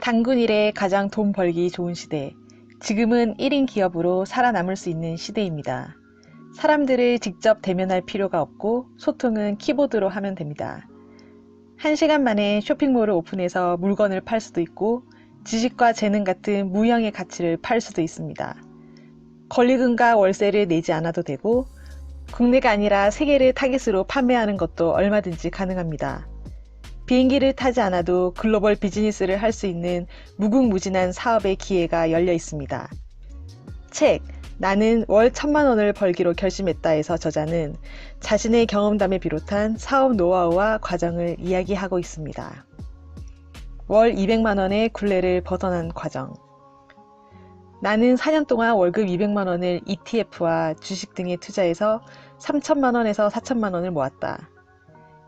단군 일에 가장 돈 벌기 좋은 시대. 지금은 1인 기업으로 살아남을 수 있는 시대입니다. 사람들을 직접 대면할 필요가 없고 소통은 키보드로 하면 됩니다. 1시간 만에 쇼핑몰을 오픈해서 물건을 팔 수도 있고 지식과 재능 같은 무형의 가치를 팔 수도 있습니다. 권리금과 월세를 내지 않아도 되고 국내가 아니라 세계를 타깃으로 판매하는 것도 얼마든지 가능합니다. 비행기를 타지 않아도 글로벌 비즈니스를 할 수 있는 무궁무진한 사업의 기회가 열려 있습니다. 책 나는 월 1,000만 원을 벌기로 결심했다에서 저자는 자신의 경험담을 비롯한 사업 노하우와 과정을 이야기하고 있습니다. 월 200만 원의 굴레를 벗어난 과정. 나는 4년 동안 월급 200만 원을 ETF와 주식 등에 투자해서 3,000만 원에서 4,000만 원을 모았다.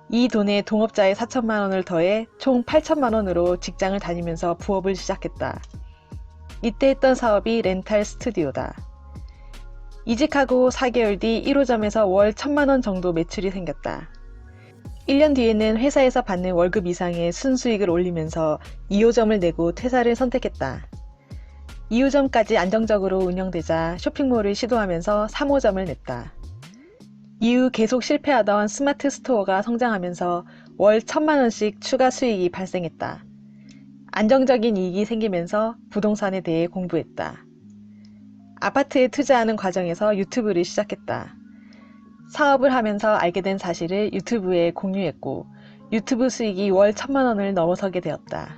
이 돈에 동업자의 4,000만 원을 더해 총 8,000만 원으로 직장을 다니면서 부업을 시작했다. 이때 했던 사업이 렌탈 스튜디오다. 이직하고 4개월 뒤 1호점에서 월 1,000만 원 정도 매출이 생겼다. 1년 뒤에는 회사에서 받는 월급 이상의 순수익을 올리면서 2호점을 내고 퇴사를 선택했다. 2호점까지 안정적으로 운영되자 쇼핑몰을 시도하면서 3호점을 냈다. 이후 계속 실패하던 스마트 스토어가 성장하면서 월 1,000만 원씩 추가 수익이 발생했다. 안정적인 이익이 생기면서 부동산에 대해 공부했다. 아파트에 투자하는 과정에서 유튜브를 시작했다. 사업을 하면서 알게 된 사실을 유튜브에 공유했고 유튜브 수익이 월 1,000만 원을 넘어서게 되었다.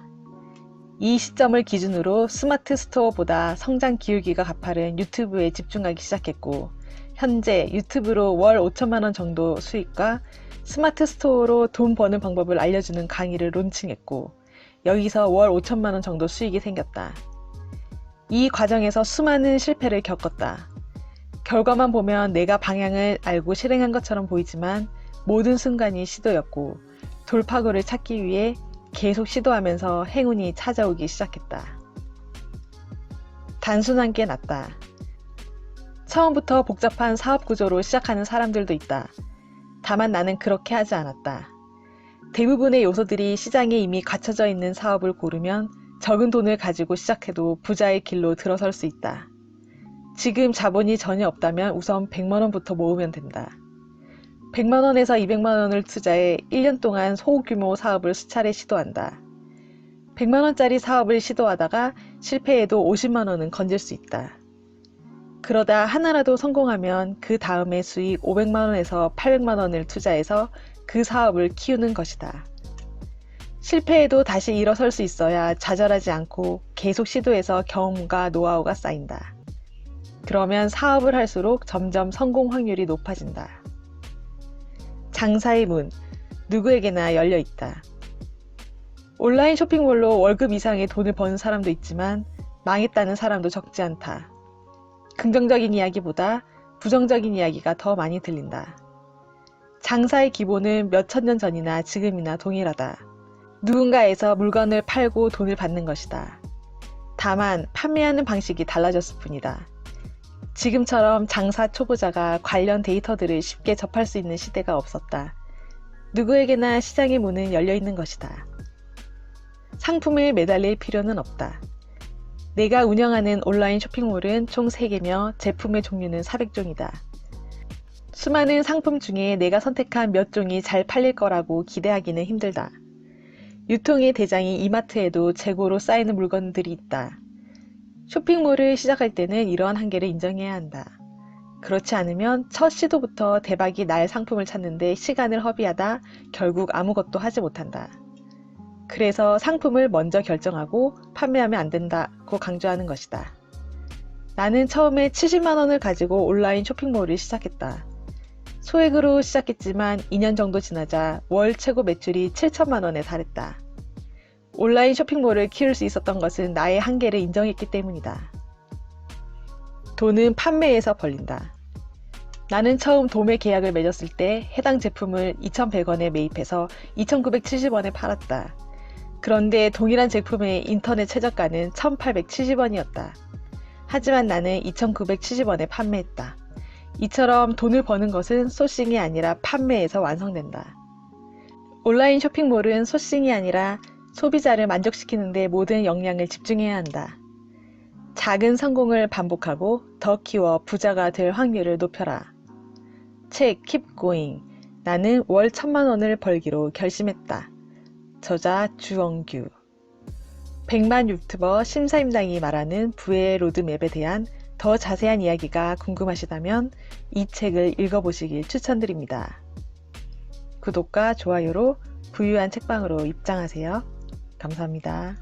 이 시점을 기준으로 스마트 스토어보다 성장 기울기가 가파른 유튜브에 집중하기 시작했고 현재 유튜브로 월 5천만 원 정도 수익과 스마트 스토어로 돈 버는 방법을 알려주는 강의를 론칭했고 여기서 월 5천만 원 정도 수익이 생겼다. 이 과정에서 수많은 실패를 겪었다. 결과만 보면 내가 방향을 알고 실행한 것처럼 보이지만 모든 순간이 시도였고 돌파구를 찾기 위해 계속 시도하면서 행운이 찾아오기 시작했다. 단순한 게 낫다. 처음부터 복잡한 사업 구조로 시작하는 사람들도 있다. 다만 나는 그렇게 하지 않았다. 대부분의 요소들이 시장에 이미 갖춰져 있는 사업을 고르면 적은 돈을 가지고 시작해도 부자의 길로 들어설 수 있다. 지금 자본이 전혀 없다면 우선 100만 원부터 모으면 된다. 100만 원에서 200만 원을 투자해 1년 동안 소규모 사업을 수차례 시도한다. 100만 원짜리 사업을 시도하다가 실패해도 50만 원은 건질 수 있다. 그러다 하나라도 성공하면 그 다음에 수익 500만 원에서 800만 원을 투자해서 그 사업을 키우는 것이다. 실패해도 다시 일어설 수 있어야 좌절하지 않고 계속 시도해서 경험과 노하우가 쌓인다. 그러면 사업을 할수록 점점 성공 확률이 높아진다. 장사의 문, 누구에게나 열려 있다. 온라인 쇼핑몰로 월급 이상의 돈을 버는 사람도 있지만 망했다는 사람도 적지 않다. 긍정적인 이야기보다 부정적인 이야기가 더 많이 들린다. 장사의 기본은 몇천 년 전이나 지금이나 동일하다. 누군가에서 물건을 팔고 돈을 받는 것이다. 다만 판매하는 방식이 달라졌을 뿐이다. 지금처럼 장사 초보자가 관련 데이터들을 쉽게 접할 수 있는 시대가 없었다. 누구에게나 시장의 문은 열려 있는 것이다. 상품을 매달릴 필요는 없다. 내가 운영하는 온라인 쇼핑몰은 총 3개며 제품의 종류는 400종이다. 수많은 상품 중에 내가 선택한 몇 종이 잘 팔릴 거라고 기대하기는 힘들다. 유통의 대장이 이마트에도 재고로 쌓이는 물건들이 있다. 쇼핑몰을 시작할 때는 이러한 한계를 인정해야 한다. 그렇지 않으면 첫 시도부터 대박이 날 상품을 찾는데 시간을 허비하다 결국 아무것도 하지 못한다. 그래서 상품을 먼저 결정하고 판매하면 안 된다고 강조하는 것이다. 나는 처음에 70만 원을 가지고 온라인 쇼핑몰을 시작했다. 소액으로 시작했지만 2년 정도 지나자 월 최고 매출이 7천만 원에 달했다. 온라인 쇼핑몰을 키울 수 있었던 것은 나의 한계를 인정했기 때문이다. 돈은 판매에서 벌린다. 나는 처음 도매 계약을 맺었을 때 해당 제품을 2,100원에 매입해서 2,970원에 팔았다. 그런데 동일한 제품의 인터넷 최저가는 1,870원이었다. 하지만 나는 2,970원에 판매했다. 이처럼 돈을 버는 것은 소싱이 아니라 판매에서 완성된다. 온라인 쇼핑몰은 소싱이 아니라 소비자를 만족시키는 데 모든 역량을 집중해야 한다. 작은 성공을 반복하고 더 키워 부자가 될 확률을 높여라. 책 Keep Going. 나는 월 1,000,000원을 벌기로 결심했다. 저자 주엉규. 100만 유튜버 심사임당이 말하는 부의 로드맵에 대한 더 자세한 이야기가 궁금하시다면 이 책을 읽어보시길 추천드립니다. 구독과 좋아요로 부유한 책방으로 입장하세요. 감사합니다.